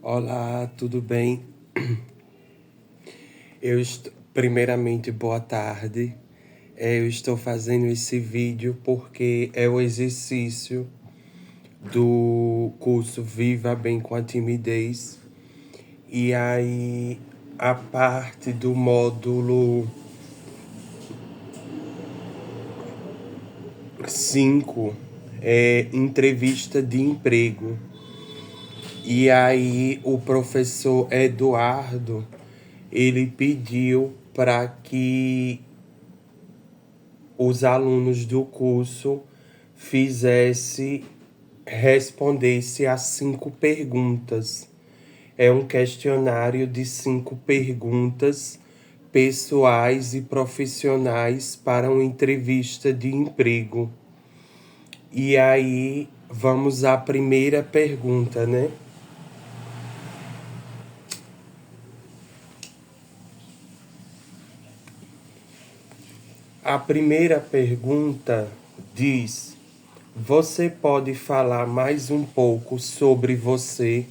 Olá, tudo bem? Primeiramente, boa tarde. Eu estou fazendo esse vídeo porque é o exercício do curso Viva Bem com a Timidez. E aí, a parte do módulo 5 é entrevista de emprego. E aí, o professor Eduardo, ele pediu para que os alunos do curso respondesse a 5 perguntas. É um questionário de 5 perguntas pessoais e profissionais para uma entrevista de emprego. E aí, vamos à primeira pergunta, né? A primeira pergunta diz: você pode falar mais um pouco sobre você?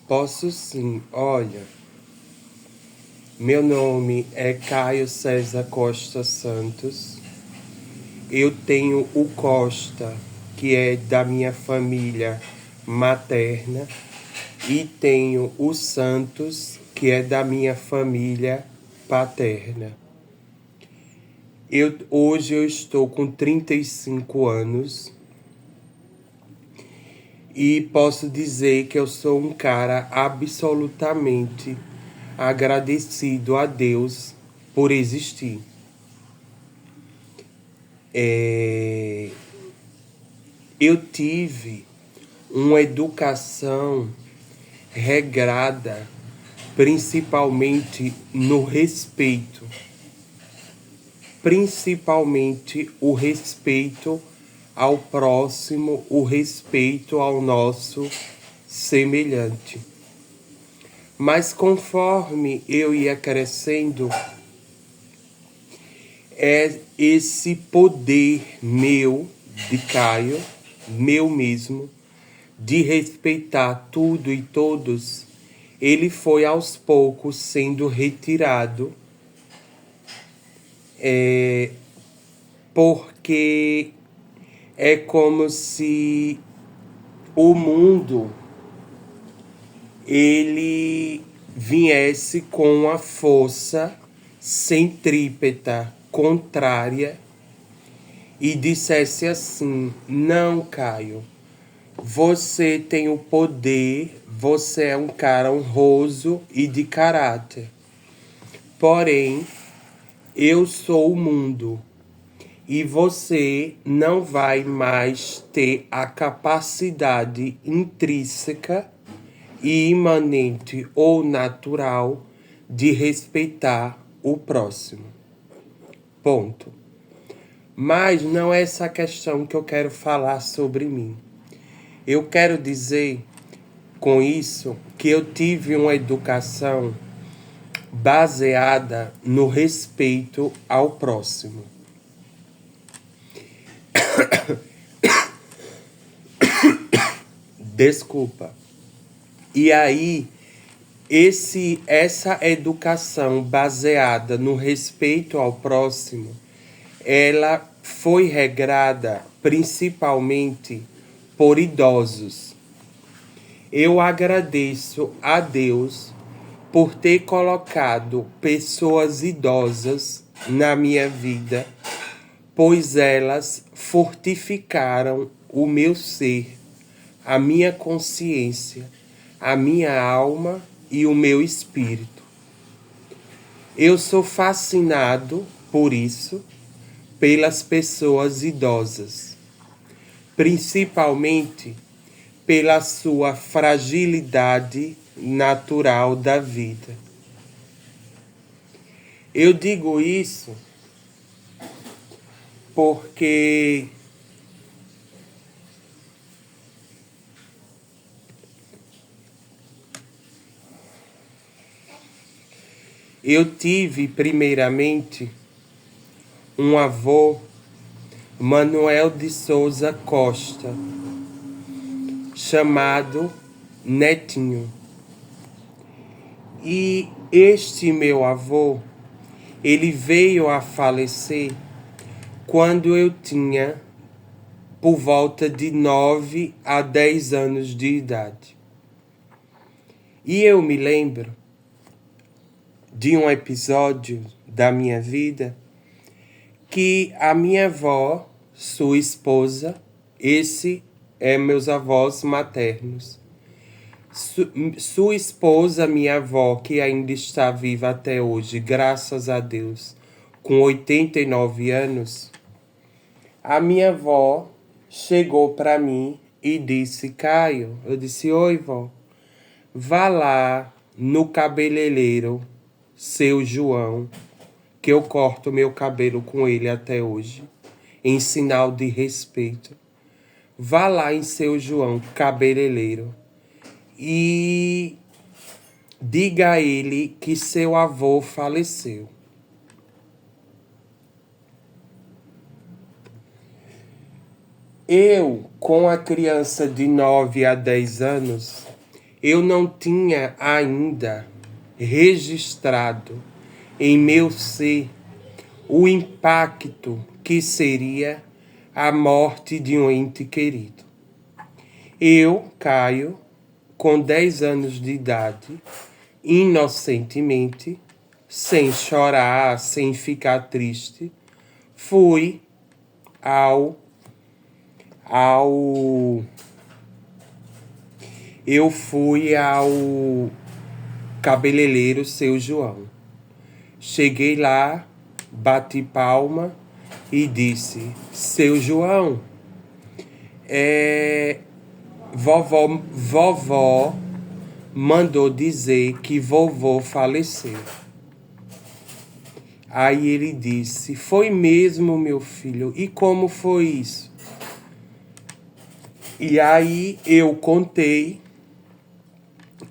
Posso sim, olha. Meu nome é Caio César Costa Santos. Eu tenho o Costa, que é da minha família materna, e tenho o Santos, que é da minha família paterna. Hoje eu estou com 35 anos e posso dizer que eu sou um cara absolutamente agradecido a Deus por existir. Eu tive uma educação regrada, principalmente no respeito. Principalmente o respeito ao próximo, o respeito ao nosso semelhante. Mas conforme eu ia crescendo, é esse poder meu, de Caio, meu mesmo, de respeitar tudo e todos, ele foi aos poucos sendo retirado, porque é como se o mundo ele viesse com a força centrípeta contrária e dissesse assim: não, Caio, você tem o poder, você é um cara honroso e de caráter. Porém, eu sou o mundo e você não vai mais ter a capacidade intrínseca e imanente ou natural de respeitar o próximo. Ponto. Mas não é essa questão que eu quero falar sobre mim. Eu quero dizer com isso que eu tive uma educação baseada no respeito ao próximo. Desculpa. E aí, essa educação baseada no respeito ao próximo, ela foi regrada principalmente por idosos. Eu agradeço a Deus por ter colocado pessoas idosas na minha vida, pois elas fortificaram o meu ser, a minha consciência, a minha alma e o meu espírito. Eu sou fascinado por isso, pelas pessoas idosas, principalmente pela sua fragilidade natural da vida. Eu digo isso porque Eu tive, primeiramente, um avô, Manuel de Souza Costa, chamado Netinho. E este meu avô, ele veio a falecer quando eu tinha por volta de 9 a 10 anos de idade. E eu me lembro de um episódio da minha vida que a minha avó, sua esposa, esse é meus avós maternos. Sua esposa, minha avó, que ainda está viva até hoje, graças a Deus, com 89 anos, a minha avó chegou para mim e disse: Caio, eu disse: oi, vó, vá lá no cabeleireiro, seu João, que eu corto meu cabelo com ele até hoje, em sinal de respeito. Vá lá em seu João, cabeleireiro, e diga a ele que seu avô faleceu. Eu, com a criança de 9 a 10 anos, eu não tinha ainda registrado em meu ser o impacto que seria a morte de um ente querido. Eu, Caio, com 10 anos de idade, inocentemente, sem chorar, sem ficar triste, fui eu fui ao cabeleireiro seu João. Cheguei lá, bati palma e disse: seu João, vovó mandou dizer que vovô faleceu. Aí ele disse: foi mesmo, meu filho? E como foi isso? E aí eu contei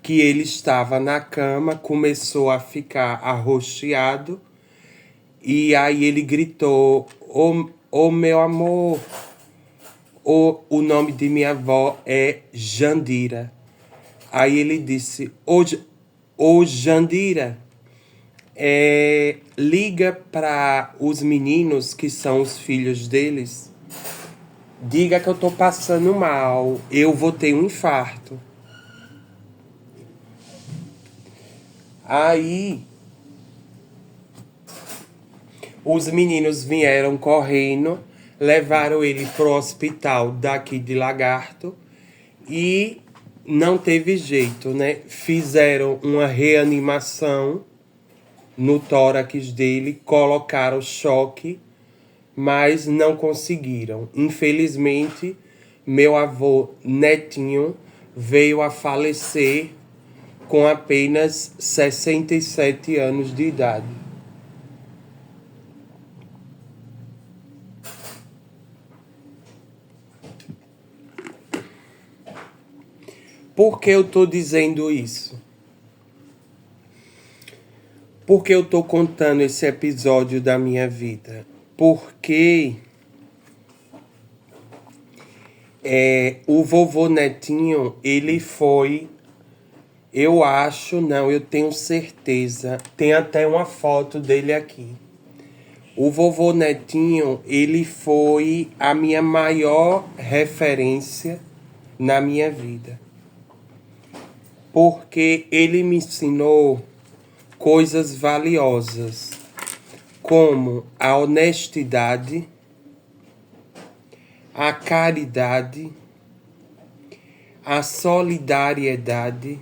que ele estava na cama, começou a ficar arroxeado, e aí ele gritou: ô meu amor, o nome de minha avó é Jandira. Aí ele disse: ô Jandira, liga para os meninos que são os filhos deles, diga que eu tô passando mal, eu vou ter um infarto. Aí os meninos vieram correndo, levaram ele pro hospital daqui de Lagarto e não teve jeito, né? Fizeram uma reanimação no tórax dele, colocaram choque, mas não conseguiram. Infelizmente, meu avô Netinho veio a falecer com apenas 67 anos de idade. Por que eu estou dizendo isso? Por que eu estou contando esse episódio da minha vida? Porque o vovô Netinho, ele foi, eu acho, não, eu tenho certeza, tem até uma foto dele aqui. O vovô Netinho, ele foi a minha maior referência na minha vida. Porque ele me ensinou coisas valiosas, como a honestidade, a caridade, a solidariedade,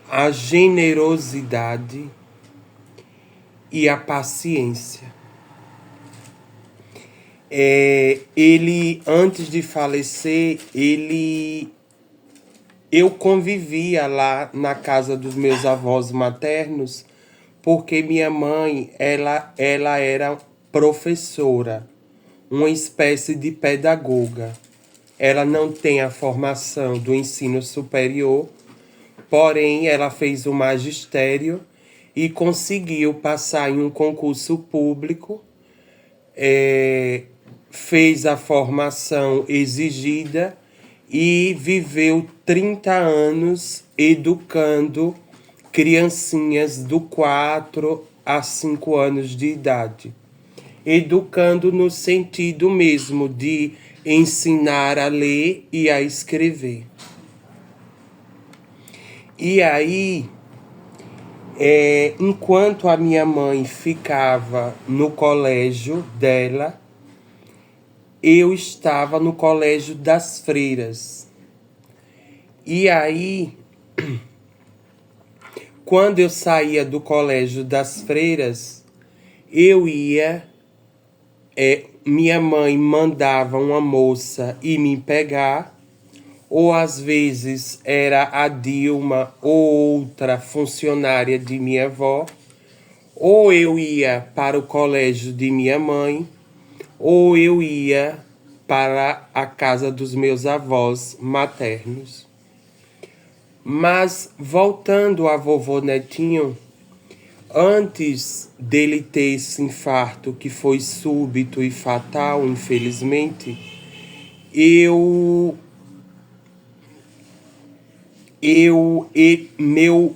a generosidade e a paciência. Ele, antes de falecer, eu convivia lá na casa dos meus avós maternos, porque minha mãe, ela era professora, uma espécie de pedagoga. Ela não tem a formação do ensino superior, porém ela fez o magistério e conseguiu passar em um concurso público, fez a formação exigida e viveu 30 anos educando criancinhas do 4 a 5 anos de idade. Educando no sentido mesmo de ensinar a ler e a escrever. E aí, enquanto a minha mãe ficava no colégio dela, eu estava no colégio das freiras. E aí, quando eu saía do colégio das freiras, eu ia... minha mãe mandava uma moça ir me pegar, ou às vezes era a Dilma ou outra funcionária de minha avó, ou eu ia para o colégio de minha mãe, ou eu ia para a casa dos meus avós maternos. Mas voltando a vovô Netinho, antes dele ter esse infarto que foi súbito e fatal, infelizmente, meu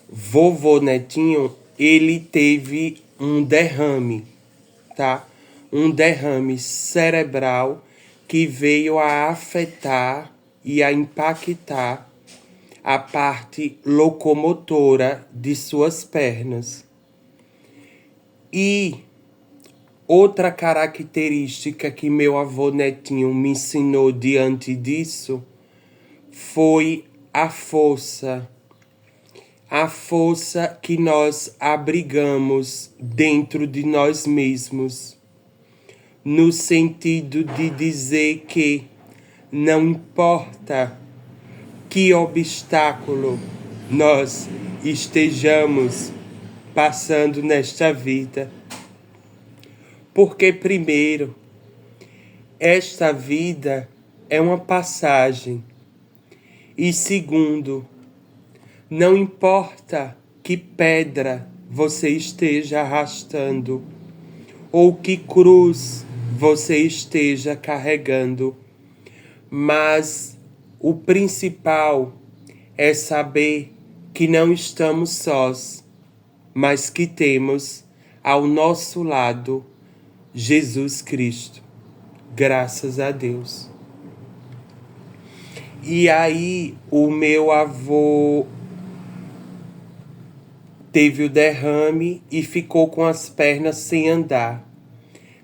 vovô Netinho, ele teve um derrame, tá? Um derrame cerebral que veio a afetar e a impactar a parte locomotora de suas pernas. E outra característica que meu avô Netinho me ensinou diante disso foi a força que nós abrigamos dentro de nós mesmos, no sentido de dizer que não importa que obstáculo nós estejamos passando nesta vida, porque primeiro, esta vida é uma passagem, e segundo, não importa que pedra você esteja arrastando ou que cruz você esteja carregando, mas o principal é saber que não estamos sós, mas que temos ao nosso lado Jesus Cristo. Graças a Deus. E aí o meu avô teve o derrame e ficou com as pernas sem andar.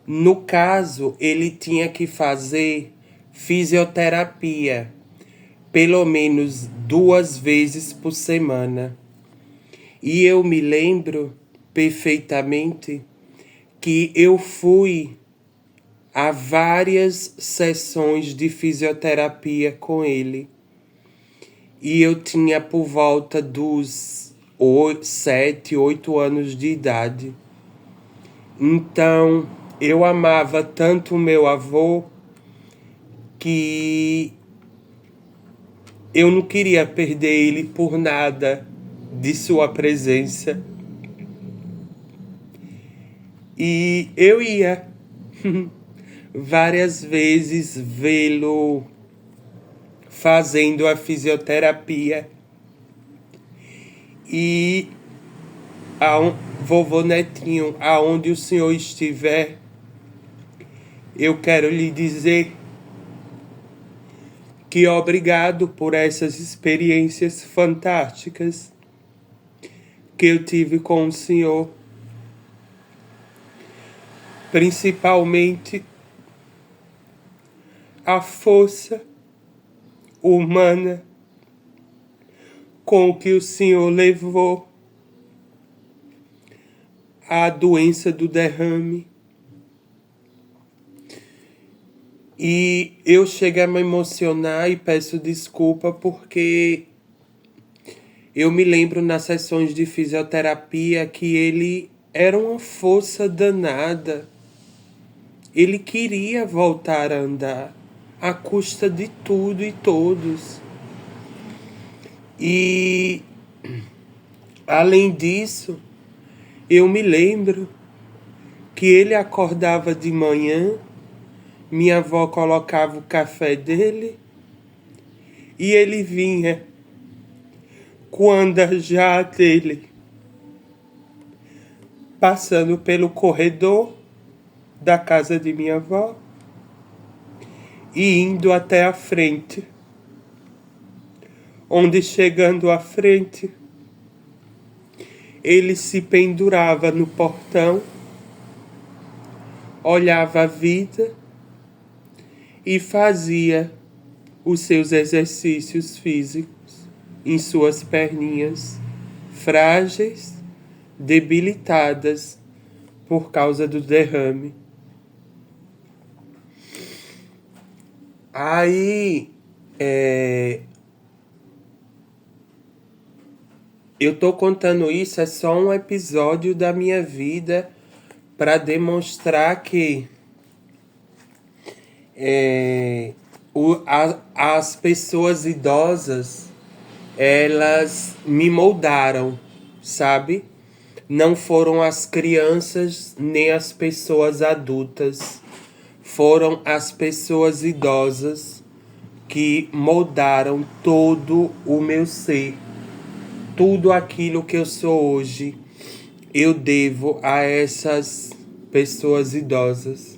No caso, ele tinha que fazer fisioterapia pelo menos 2 vezes por semana. E eu me lembro perfeitamente que eu fui a várias sessões de fisioterapia com ele. E eu tinha por volta dos 7, 8 anos de idade. Então, eu amava tanto o meu avô que eu não queria perder ele por nada de sua presença. E eu ia várias vezes vê-lo fazendo a fisioterapia. E vovô Netinho, aonde o senhor estiver, eu quero lhe dizer que obrigado por essas experiências fantásticas que eu tive com o senhor. Principalmente a força humana com que o senhor levou a doença do derrame. E eu cheguei a me emocionar e peço desculpa porque eu me lembro nas sessões de fisioterapia que ele era uma força danada. Ele queria voltar a andar à custa de tudo e todos. E Além disso, eu me lembro que ele acordava de manhã, minha avó colocava o café dele e ele vinha com o andar já dele, passando pelo corredor da casa de minha avó e indo até a frente, onde chegando à frente, ele se pendurava no portão, olhava a vida e fazia os seus exercícios físicos em suas perninhas frágeis, debilitadas por causa do derrame. Aí, eu tô contando isso, é só um episódio da minha vida para demonstrar que as pessoas idosas, elas me moldaram, sabe? Não foram as crianças nem as pessoas adultas, foram as pessoas idosas que moldaram todo o meu ser. Tudo aquilo que eu sou hoje, eu devo a essas pessoas idosas.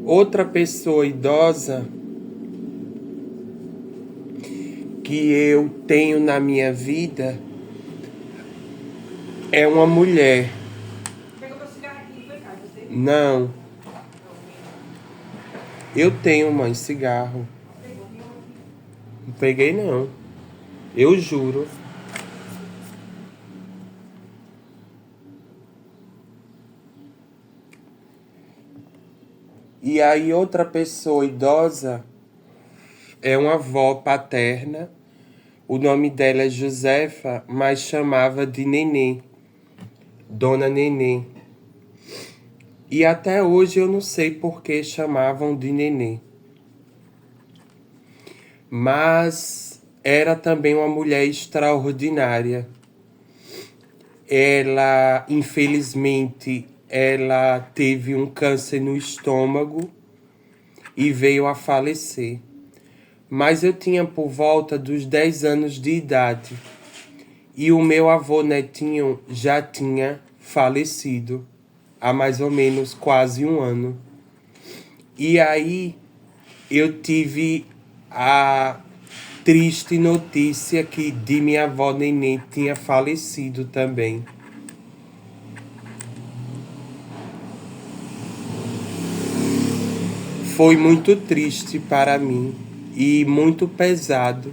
Outra pessoa idosa que eu tenho na minha vida é uma mulher. Pegou meu cigarro aqui, foi, cara? Você? Não. Eu tenho, mãe, cigarro. Não peguei, não. Eu juro. E aí outra pessoa idosa é uma avó paterna. O nome dela é Josefa, mas chamava de Nenê. Dona Nenê. E até hoje eu não sei por que chamavam de Nenê. Mas era também uma mulher extraordinária. Ela, infelizmente, ela teve um câncer no estômago e veio a falecer. Mas eu tinha por volta dos 10 anos de idade e o meu avô netinho já tinha falecido há mais ou menos quase um ano. E aí eu tive a triste notícia que de minha avó Neném tinha falecido também. Foi muito triste para mim e muito pesado.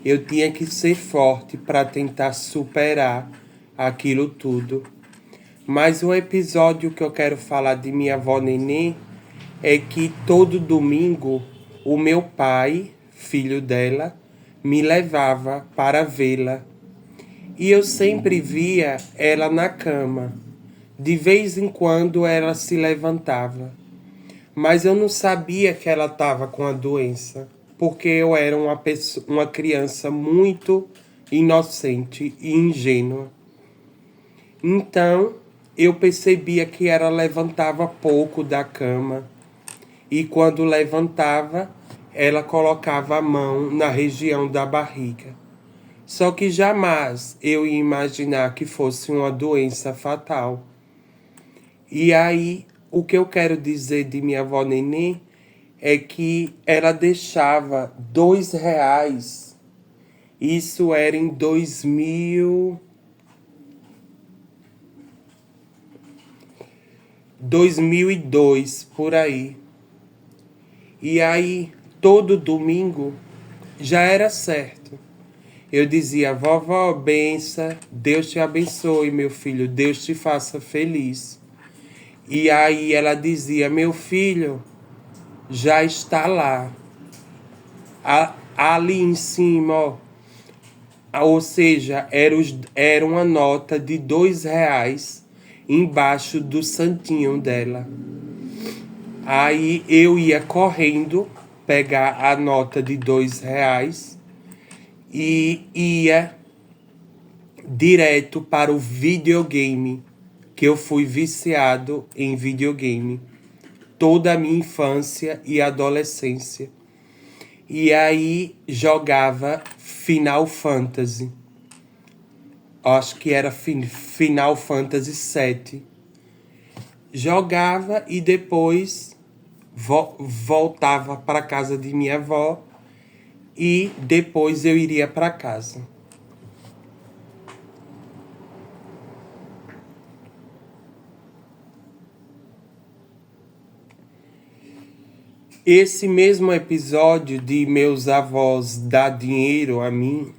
Eu tinha que ser forte para tentar superar aquilo tudo. Mas um episódio que eu quero falar de minha avó Nenê é que todo domingo o meu pai, filho dela, me levava para vê-la. E eu sempre via ela na cama. De vez em quando ela se levantava. Mas eu não sabia que ela estava com a doença, porque eu era uma criança muito inocente e ingênua. Então, eu percebia que ela levantava pouco da cama. E quando levantava, ela colocava a mão na região da barriga. Só que jamais eu ia imaginar que fosse uma doença fatal. E aí, o que eu quero dizer de minha avó Nenê é que ela deixava R$ 2. Isso era em 2002, por aí. E aí, todo domingo, já era certo. Eu dizia, vovó, benção, Deus te abençoe, meu filho, Deus te faça feliz. E aí ela dizia, meu filho, já está lá. Ali em cima, ó, Ou seja, era uma nota de R$ 2 embaixo do santinho dela. Aí eu ia correndo pegar a nota de R$ 2 e ia direto para o videogame, que eu fui viciado em videogame toda a minha infância e adolescência. E aí jogava Final Fantasy. Acho que era Final Fantasy VII. Jogava e depois voltava para casa de minha avó e depois eu iria para casa. Esse mesmo episódio de meus avós dar dinheiro a mim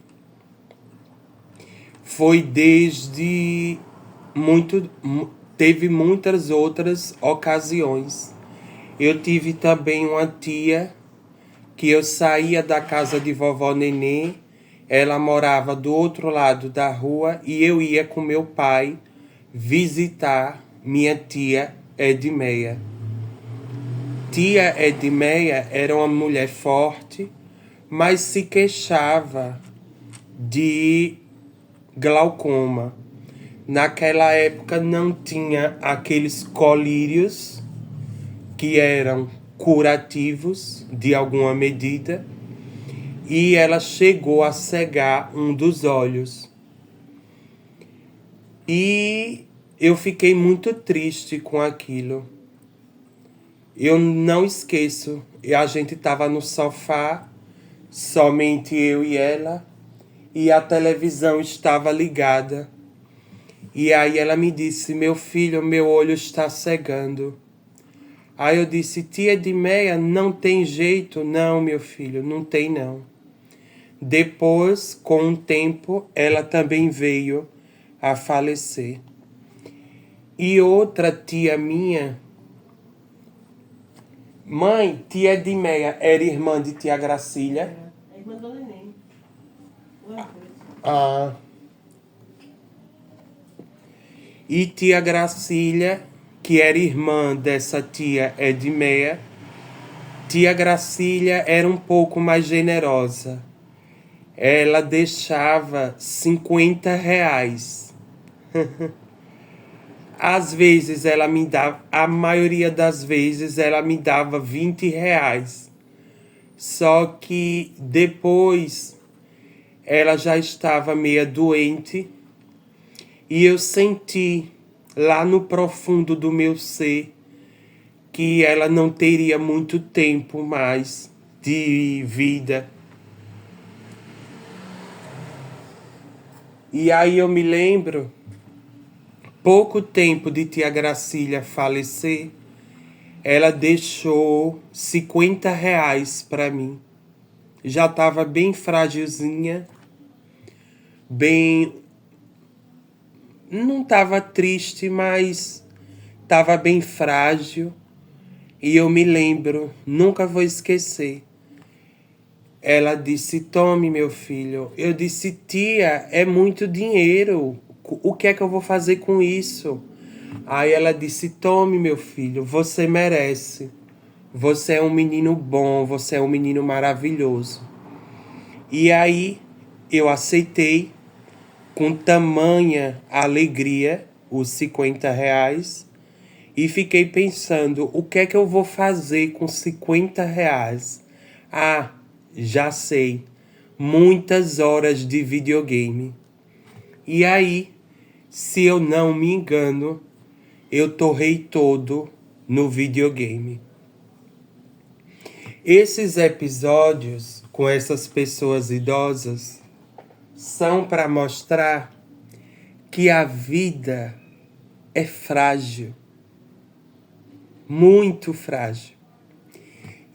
foi desde teve muitas outras ocasiões. Eu tive também uma tia que eu saía da casa de vovó Nenê, ela morava do outro lado da rua e eu ia com meu pai visitar minha tia Edmeia. Tia Edmeia era uma mulher forte, mas se queixava de glaucoma. Naquela época não tinha aqueles colírios que eram curativos de alguma medida e ela chegou a cegar um dos olhos. E eu fiquei muito triste com aquilo. Eu não esqueço, a gente estava no sofá, somente eu e ela, e a televisão estava ligada. E aí ela me disse: meu filho, meu olho está cegando. Aí eu disse: tia Edmeia, não tem jeito? Não, meu filho, não tem não. Depois, com o tempo, ela também veio a falecer. E outra tia minha, mãe, tia Edmeia era irmã de tia Gracília? É irmã do neném. Ah. E tia Gracília, que era irmã dessa tia Edmeia, tia Gracília era um pouco mais generosa. Ela deixava R$ 50. Às vezes ela me dava, a maioria das vezes ela me dava R$ 20. Só que depois ela já estava meio doente e eu senti lá no profundo do meu ser que ela não teria muito tempo mais de vida. E aí eu me lembro, pouco tempo de tia Gracília falecer, ela deixou R$ 50 para mim. Já estava bem frágilzinha, bem... Não estava triste, mas estava bem frágil. E eu me lembro, nunca vou esquecer. Ela disse: tome, meu filho. Eu disse: tia, é muito dinheiro. O que é que eu vou fazer com isso? Aí ela disse: tome, meu filho, você merece. Você é um menino bom, você é um menino maravilhoso. E aí eu aceitei com tamanha alegria os R$ 50 e fiquei pensando: o que é que eu vou fazer com R$ 50? Ah, já sei, muitas horas de videogame. E aí, se eu não me engano, eu torrei todo no videogame. Esses episódios com essas pessoas idosas são para mostrar que a vida é frágil, muito frágil.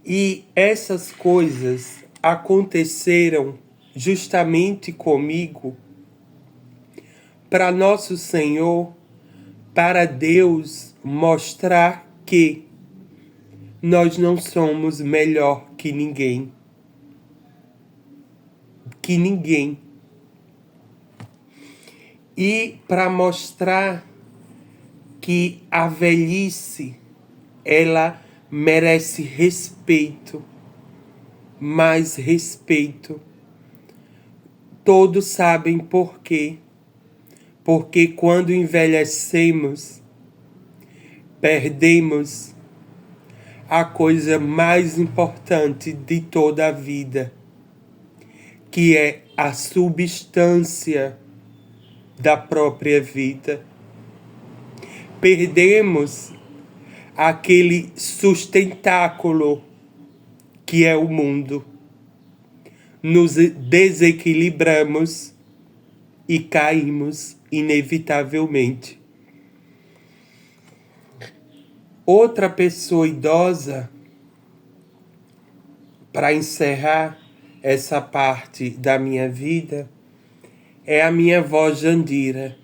E essas coisas aconteceram justamente comigo para nosso Senhor, para Deus mostrar que nós não somos melhor que ninguém. Que ninguém. E para mostrar que a velhice, ela merece respeito, mais respeito. Todos sabem por quê. Porque quando envelhecemos, perdemos a coisa mais importante de toda a vida, que é a substância da própria vida. Perdemos aquele sustentáculo que é o mundo. Nos desequilibramos e caímos inevitavelmente. Outra pessoa idosa, para encerrar essa parte da minha vida, é a minha avó Jandira,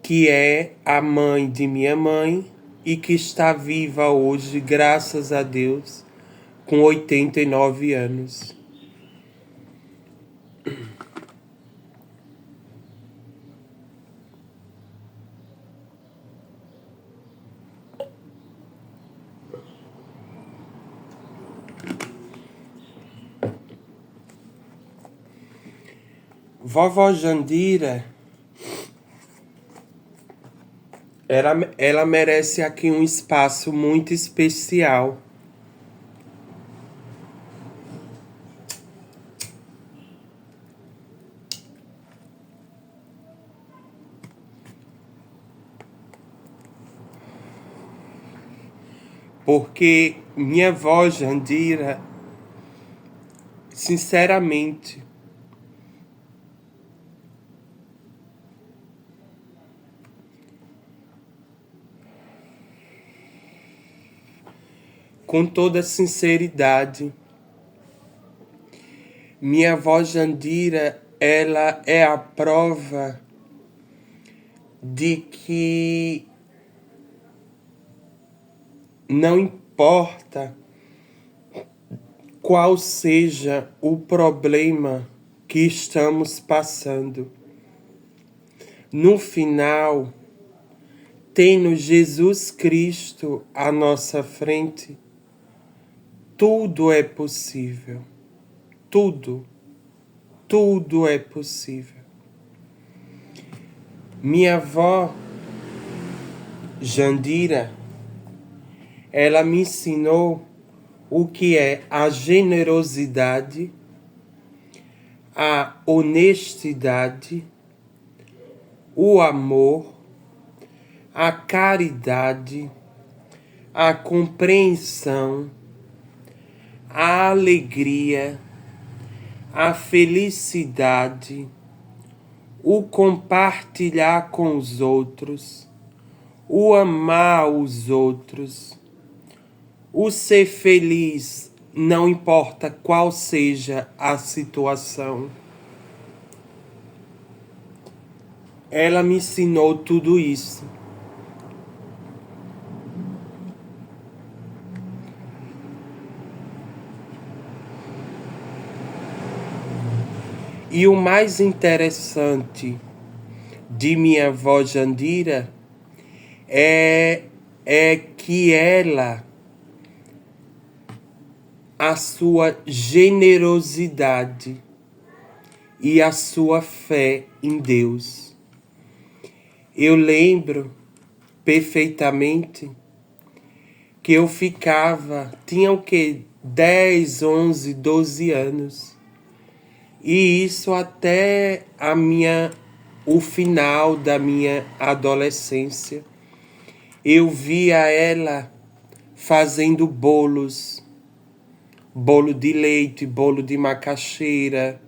que é a mãe de minha mãe e que está viva hoje, graças a Deus, com 89 anos. Vovó Jandira, ela merece aqui um espaço muito especial. Porque minha avó Jandira, sinceramente, com toda sinceridade, minha avó Jandira, ela é a prova de que não importa qual seja o problema que estamos passando, no final, tendo Jesus Cristo à nossa frente, tudo é possível. Tudo é possível. Minha avó Jandira, ela me ensinou o que é a generosidade, a honestidade, o amor, a caridade, a compreensão, a alegria, a felicidade, o compartilhar com os outros, o amar os outros, o ser feliz, não importa qual seja a situação. Ela me ensinou tudo isso. E o mais interessante de minha avó Jandira é que ela, a sua generosidade e a sua fé em Deus. Eu lembro perfeitamente que eu tinha o quê? 10, 11, 12 anos. E isso até o final da minha adolescência. Eu via ela fazendo bolos, bolo de leite, bolo de macaxeira,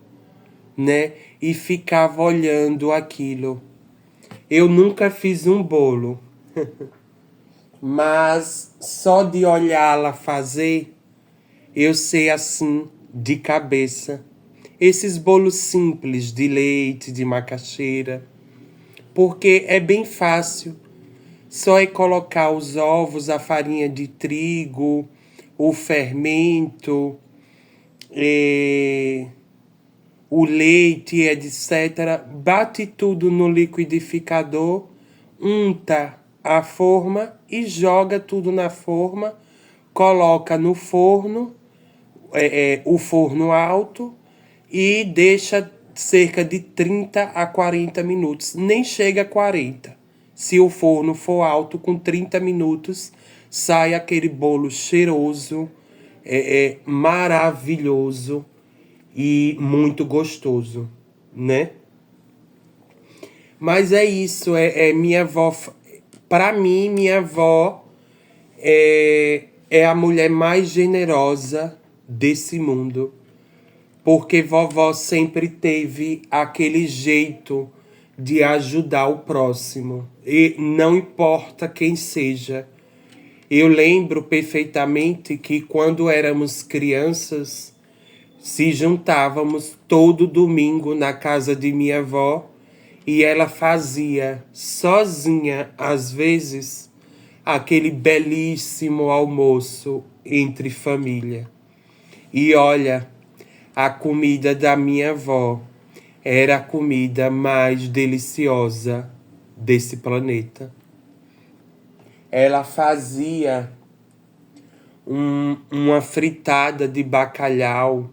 né? E ficava olhando aquilo. Eu nunca fiz um bolo, mas só de olhá-la fazer, eu sei assim, de cabeça, esses bolos simples de leite, de macaxeira, porque é bem fácil. Só é colocar os ovos, a farinha de trigo, o fermento, o leite, etc. Bate tudo no liquidificador, unta a forma e joga tudo na forma, coloca no forno, o forno alto, e deixa cerca de 30 a 40 minutos. Nem chega a 40. Se o forno for alto, com 30 minutos, sai aquele bolo cheiroso, maravilhoso e muito gostoso, né? Mas é isso, minha avó. Para mim, minha avó é a mulher mais generosa desse mundo. Porque vovó sempre teve aquele jeito de ajudar o próximo. E não importa quem seja. Eu lembro perfeitamente que quando éramos crianças, se juntávamos todo domingo na casa de minha avó e ela fazia sozinha, às vezes, aquele belíssimo almoço entre família. E olha, a comida da minha avó era a comida mais deliciosa desse planeta. Ela fazia uma fritada de bacalhau,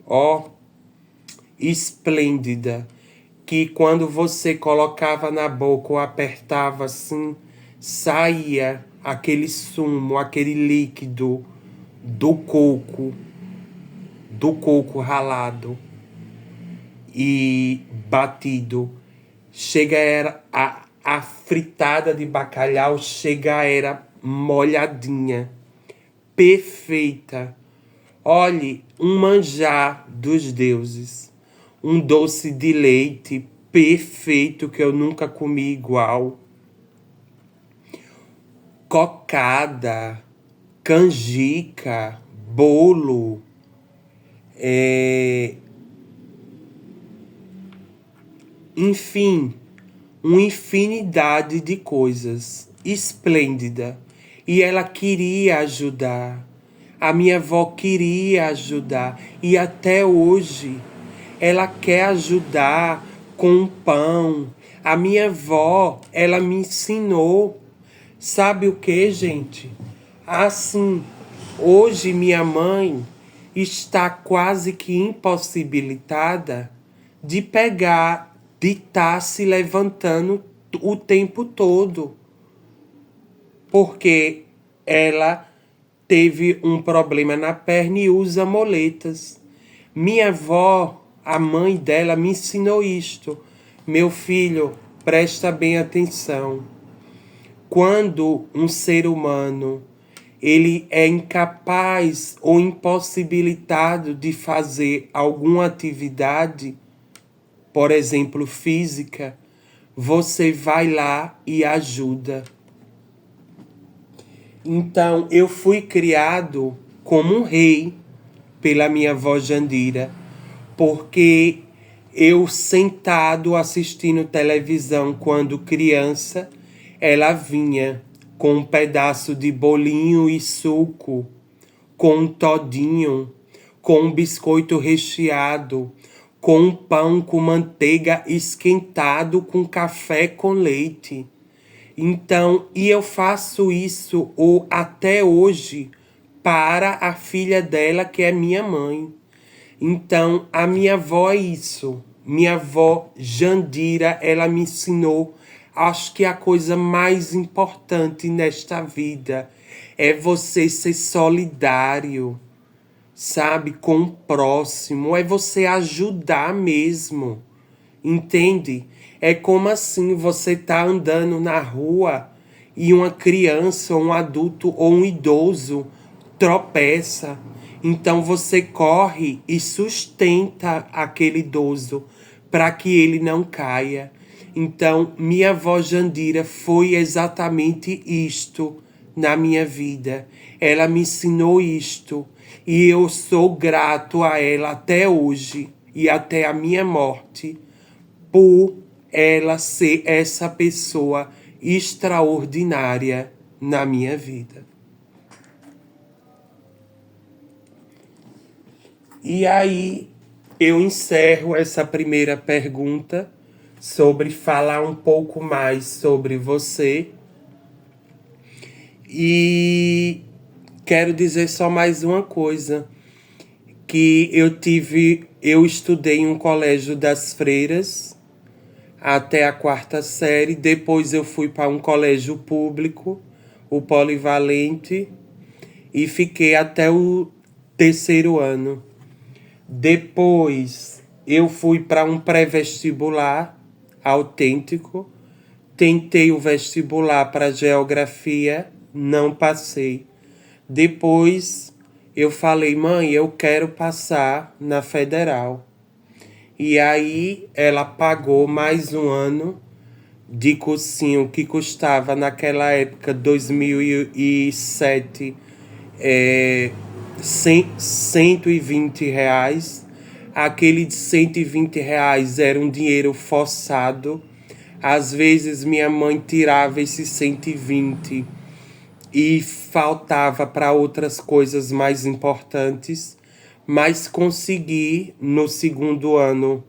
ó, esplêndida, que quando você colocava na boca ou apertava assim, saía aquele sumo, aquele líquido do coco ralado e batido. Chega era a fritada de bacalhau, chega era molhadinha, perfeita. Olhe, um manjar dos deuses, um doce de leite perfeito que eu nunca comi igual. Cocada, canjica, bolo, enfim, uma infinidade de coisas esplêndida. E ela queria ajudar. A minha avó queria ajudar. E até hoje ela quer ajudar com o pão. A minha avó, ela me ensinou. Sabe o que, gente? Assim, hoje minha mãe está quase que impossibilitada de pegar, de estar se levantando o tempo todo, porque ela teve um problema na perna e usa moletas. Minha avó, a mãe dela, me ensinou isto. Meu filho, presta bem atenção. Quando um ser humano ele é incapaz ou impossibilitado de fazer alguma atividade, por exemplo, física, você vai lá e ajuda. Então, eu fui criado como um rei pela minha avó Jandira, porque eu sentado assistindo televisão quando criança, ela vinha com um pedaço de bolinho e suco, com um todinho, com um biscoito recheado, com um pão com manteiga esquentado com café com leite. Então, e eu faço isso até hoje para a filha dela, que é minha mãe. Então, a minha avó é isso. Minha avó Jandira, ela me ensinou. Acho que a coisa mais importante nesta vida é você ser solidário, sabe, com o próximo. É você ajudar mesmo, entende? É como assim você tá andando na rua e uma criança, um adulto ou um idoso tropeça. Então você corre e sustenta aquele idoso para que ele não caia. Então, minha avó Jandira foi exatamente isto na minha vida. Ela me ensinou isto e eu sou grato a ela até hoje e até a minha morte por ela ser essa pessoa extraordinária na minha vida. E aí, eu encerro essa primeira pergunta sobre falar um pouco mais sobre você. E quero dizer só mais uma coisa, que eu estudei em um colégio das freiras até a 4ª série, depois eu fui para um colégio público, o Polivalente, e fiquei até o 3º ano. Depois eu fui para um pré-vestibular autêntico, tentei o vestibular para geografia, não passei. Depois eu falei, mãe, eu quero passar na federal. E aí ela pagou mais um ano de cursinho que custava naquela época, 2007, R$ 120. Aquele de R$ 120 era um dinheiro forçado. Às vezes minha mãe tirava esse 120 e faltava para outras coisas mais importantes, mas consegui no 2º ano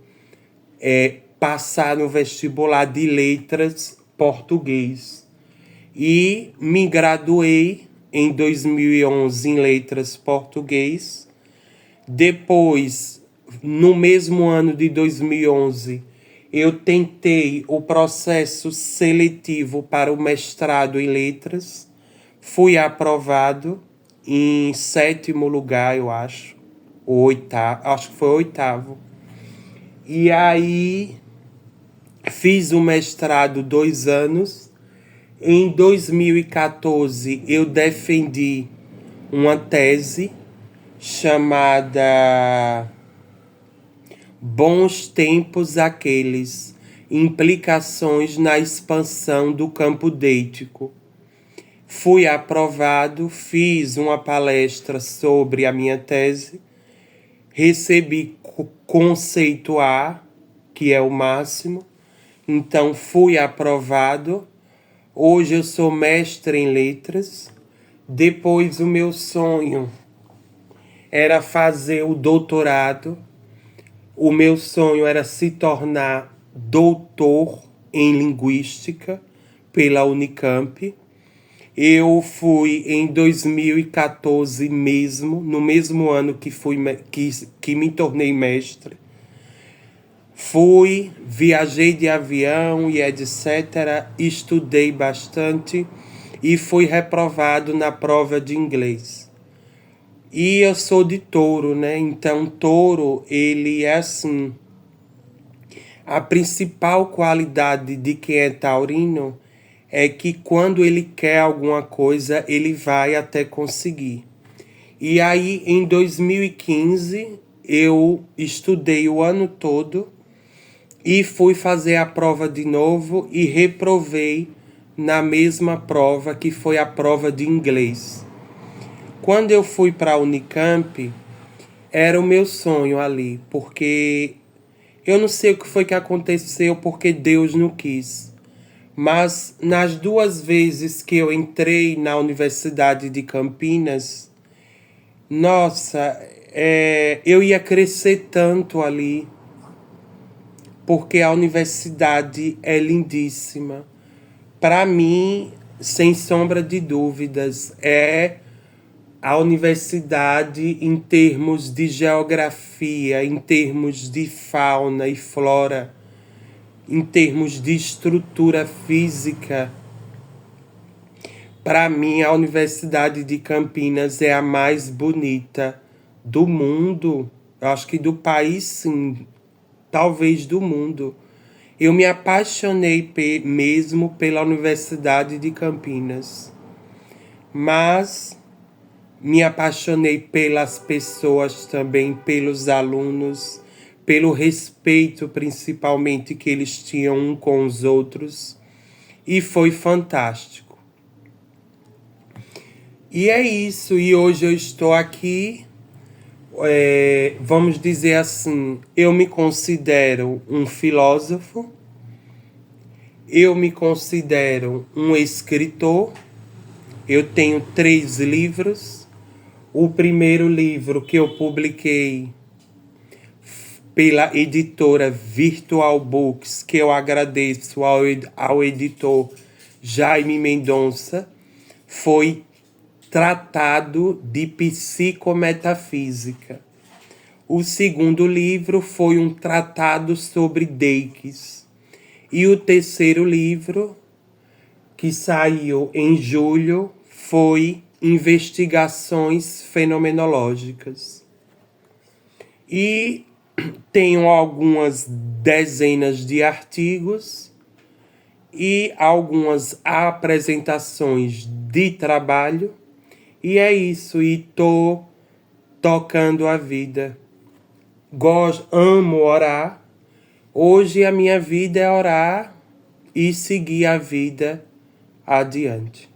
passar no vestibular de letras português e me graduei em 2011 em letras português. Depois, no mesmo ano de 2011, eu tentei o processo seletivo para o mestrado em letras. Fui aprovado em 7º lugar, eu acho. Ou 8º, acho que foi 8º. E aí fiz o mestrado 2 anos. Em 2014 eu defendi uma tese chamada Bons Tempos Aqueles, Implicações na Expansão do Campo Deítico. Fui aprovado, fiz uma palestra sobre a minha tese, recebi conceito A, que é o máximo, então fui aprovado. Hoje eu sou mestre em letras. Depois o meu sonho era fazer o doutorado. O meu sonho era se tornar doutor em linguística pela Unicamp. Eu fui em 2014 mesmo, no mesmo ano que me tornei mestre. Fui, viajei de avião e etc. Estudei bastante e fui reprovado na prova de inglês. E eu sou de touro, né? Então, touro, ele é assim. A principal qualidade de quem é taurino é que quando ele quer alguma coisa, ele vai até conseguir. E aí, em 2015, eu estudei o ano todo e fui fazer a prova de novo e reprovei na mesma prova, que foi a prova de inglês. Quando eu fui para a Unicamp, era o meu sonho ali, porque eu não sei o que foi que aconteceu, porque Deus não quis. Mas nas 2 vezes que eu entrei na Universidade de Campinas, nossa, eu ia crescer tanto ali, porque a universidade é lindíssima. Para mim, sem sombra de dúvidas, é a universidade em termos de geografia, em termos de fauna e flora, em termos de estrutura física. Para mim, a Universidade de Campinas é a mais bonita do mundo. Eu acho que do país, sim. Talvez do mundo. Eu me apaixonei mesmo pela Universidade de Campinas. Mas me apaixonei pelas pessoas também, pelos alunos, pelo respeito principalmente que eles tinham um com os outros. E foi fantástico. E é isso, e hoje eu estou aqui, vamos dizer assim, eu me considero um filósofo, eu me considero um escritor, eu tenho 3 livros. O primeiro livro que eu publiquei pela editora Virtual Books, que eu agradeço ao editor Jaime Mendonça, foi Tratado de Psicometafísica. O segundo livro foi um tratado sobre Deixes. E o terceiro livro, que saiu em julho, foi Investigações Fenomenológicas. E tenho algumas dezenas de artigos e algumas apresentações de trabalho. E é isso, e tô tocando a vida. Amo orar. Hoje a minha vida é orar e seguir a vida adiante.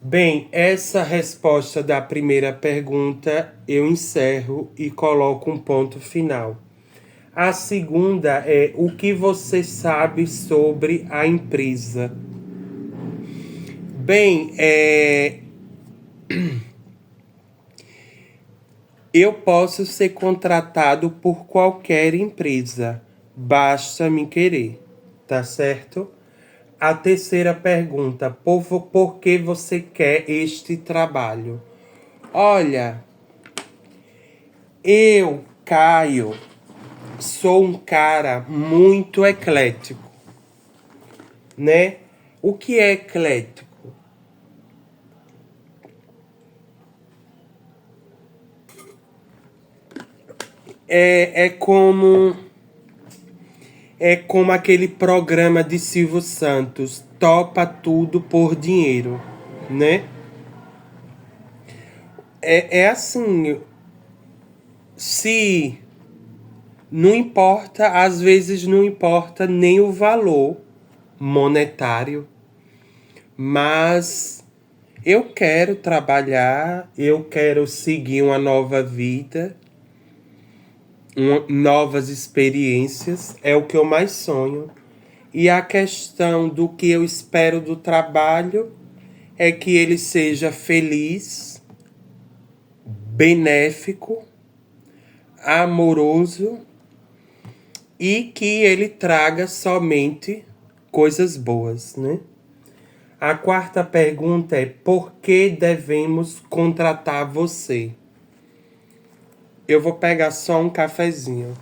Bem, essa resposta da primeira pergunta eu encerro e coloco um ponto final. A segunda é: o que você sabe sobre a empresa? Bem, eu posso ser contratado por qualquer empresa, basta me querer, tá certo? A terceira pergunta: por que você quer este trabalho? Olha, eu, Caio, sou um cara muito eclético, né? O que é eclético? É como aquele programa de Silvio Santos, topa tudo por dinheiro, né? É assim, se não importa, às vezes não importa nem o valor monetário, mas eu quero trabalhar, eu quero seguir uma nova vida, novas experiências, é o que eu mais sonho. E a questão do que eu espero do trabalho é que ele seja feliz, benéfico, amoroso e que ele traga somente coisas boas, né? A quarta pergunta é: por que devemos contratar você? Eu vou pegar só um cafezinho.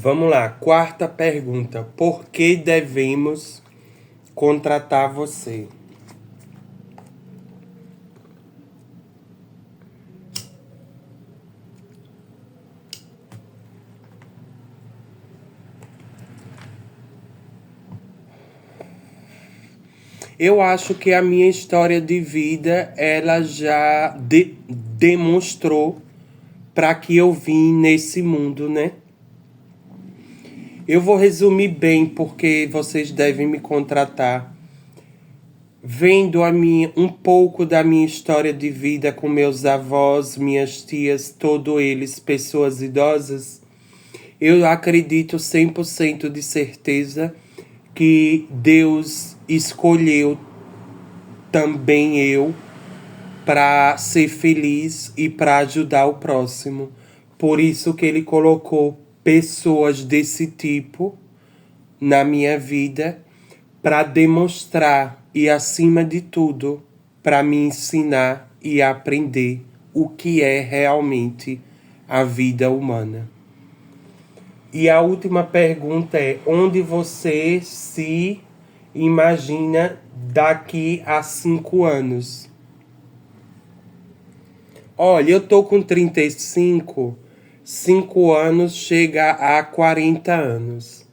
Vamos lá, quarta pergunta: por que devemos contratar você? Eu acho que a minha história de vida, ela já demonstrou para que eu vim nesse mundo, né? Eu vou resumir bem porque vocês devem me contratar. Vendo um pouco da minha história de vida com meus avós, minhas tias, todos eles pessoas idosas, eu acredito 100% de certeza que Deus escolheu também eu para ser feliz e para ajudar o próximo. Por isso que ele colocou pessoas desse tipo na minha vida para demonstrar e, acima de tudo, para me ensinar e aprender o que é realmente a vida humana. E a última pergunta é: onde você se imagina daqui a 5 anos? Olha, eu tô com 35, 5 anos chega a 40 anos.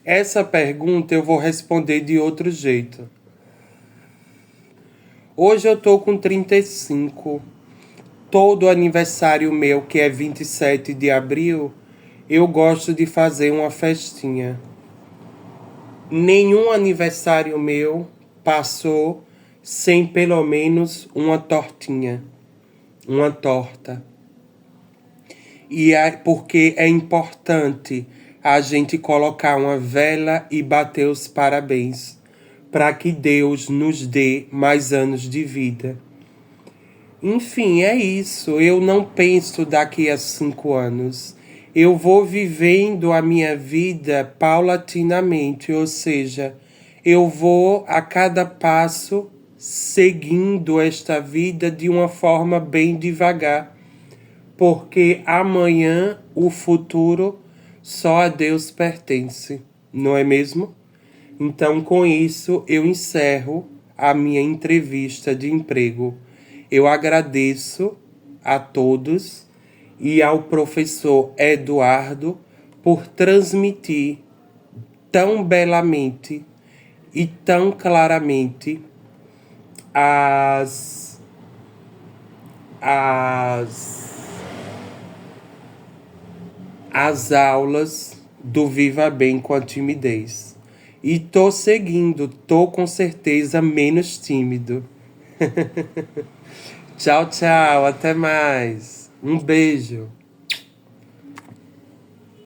Essa pergunta eu vou responder de outro jeito. Hoje eu tô com 35. Todo aniversário meu, que é 27 de abril, eu gosto de fazer uma festinha. Nenhum aniversário meu passou sem pelo menos uma tortinha, uma torta. E é porque é importante a gente colocar uma vela e bater os parabéns para que Deus nos dê mais anos de vida. Enfim, é isso. Eu não penso daqui a 5 anos. Eu vou vivendo a minha vida paulatinamente, ou seja, eu vou a cada passo seguindo esta vida de uma forma bem devagar, porque amanhã, o futuro, só a Deus pertence, não é mesmo? Então, com isso, eu encerro a minha entrevista de emprego. Eu agradeço a todos e ao professor Eduardo por transmitir tão belamente e tão claramente as, as, as aulas do Viva Bem com a Timidez. E tô seguindo, tô com certeza menos tímido. Tchau, tchau, até mais. Um beijo.